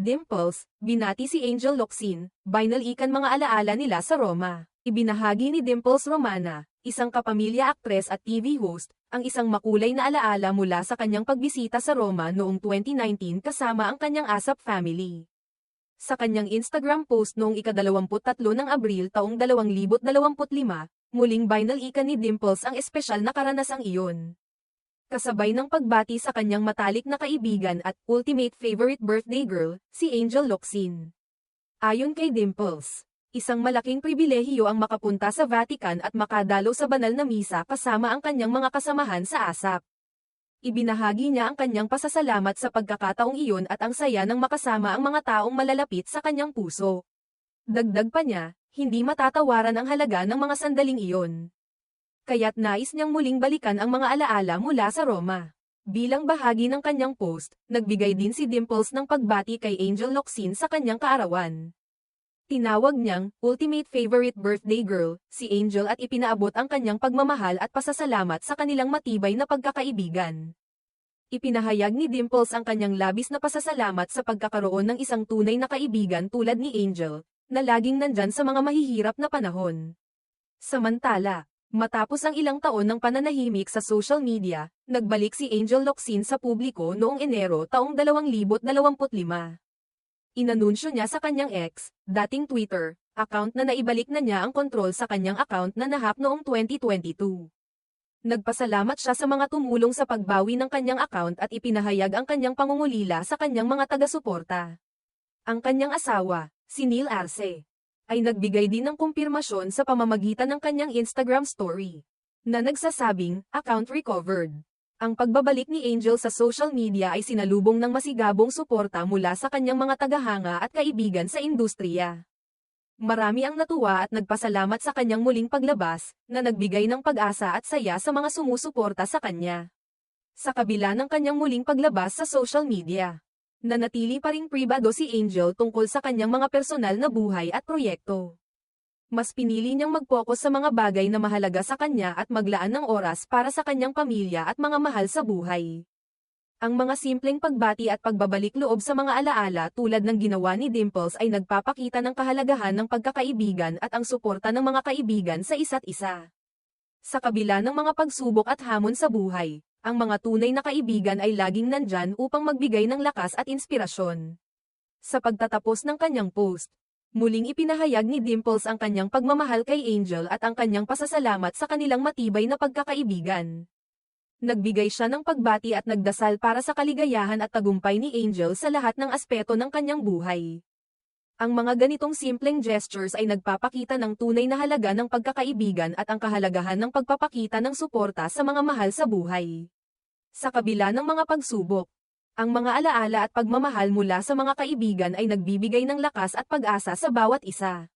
Dimples, binati si Angel Locsin, binalikan mga alaala nila sa Roma. Ibinahagi ni Dimples Romana, isang kapamilya aktres at TV host, ang isang makulay na alaala mula sa kanyang pagbisita sa Roma noong 2019 kasama ang kanyang ASAP family. Sa kanyang Instagram post noong ika-23 ng Abril taong 2025, muling binalikan ni Dimples ang espesyal na karanasang iyon. Kasabay ng pagbati sa kanyang matalik na kaibigan at ultimate favorite birthday girl, si Angel Locsin. Ayon kay Dimples, isang malaking pribilehiyo ang makapunta sa Vatican at makadalo sa banal na misa kasama ang kanyang mga kasamahan sa ASAP. Ibinahagi niya ang kanyang pasasalamat sa pagkakataong iyon at ang saya ng makasama ang mga taong malalapit sa kanyang puso. Dagdag pa niya, hindi matatawaran ang halaga ng mga sandaling iyon. Kaya't nais niyang muling balikan ang mga alaala mula sa Roma. Bilang bahagi ng kanyang post, nagbigay din si Dimples ng pagbati kay Angel Locsin sa kanyang kaarawan. Tinawag niyang ultimate favorite birthday girl si Angel at ipinaabot ang kanyang pagmamahal at pasasalamat sa kanilang matibay na pagkakaibigan. Ipinahayag ni Dimples ang kanyang labis na pasasalamat sa pagkakaroon ng isang tunay na kaibigan tulad ni Angel, na laging nandyan sa mga mahihirap na panahon. Samantala, matapos ang ilang taon ng pananahimik sa social media, nagbalik si Angel Locsin sa publiko noong Enero taong 2025. Inanunsyo niya sa kanyang ex, dating Twitter, account na naibalik na niya ang kontrol sa kanyang account na nahack noong 2022. Nagpasalamat siya sa mga tumulong sa pagbawi ng kanyang account at ipinahayag ang kanyang pangungulila sa kanyang mga taga-suporta. Ang kanyang asawa, si Neil Arce, ay nagbigay din ng kumpirmasyon sa pamamagitan ng kanyang Instagram story, na nagsasabing, account recovered. Ang pagbabalik ni Angel sa social media ay sinalubong ng masigabong suporta mula sa kanyang mga tagahanga at kaibigan sa industriya. Marami ang natuwa at nagpasalamat sa kanyang muling paglabas, na nagbigay ng pag-asa at saya sa mga sumusuporta sa kanya. Sa kabila ng kanyang muling paglabas sa social media, nanatili pa ring pribado si Angel tungkol sa kanyang mga personal na buhay at proyekto. Mas pinili niyang mag-focus sa mga bagay na mahalaga sa kanya at maglaan ng oras para sa kanyang pamilya at mga mahal sa buhay. Ang mga simpleng pagbati at pagbabalik loob sa mga alaala tulad ng ginawa ni Dimples ay nagpapakita ng kahalagahan ng pagkakaibigan at ang suporta ng mga kaibigan sa isa't isa. Sa kabila ng mga pagsubok at hamon sa buhay, ang mga tunay na kaibigan ay laging nandyan upang magbigay ng lakas at inspirasyon. Sa pagtatapos ng kanyang post, muling ipinahayag ni Dimples ang kanyang pagmamahal kay Angel at ang kanyang pasasalamat sa kanilang matibay na pagkakaibigan. Nagbigay siya ng pagbati at nagdasal para sa kaligayahan at tagumpay ni Angel sa lahat ng aspeto ng kanyang buhay. Ang mga ganitong simpleng gestures ay nagpapakita ng tunay na halaga ng pagkakaibigan at ang kahalagahan ng pagpapakita ng suporta sa mga mahal sa buhay. Sa kabila ng mga pagsubok, ang mga alaala at pagmamahal mula sa mga kaibigan ay nagbibigay ng lakas at pag-asa sa bawat isa.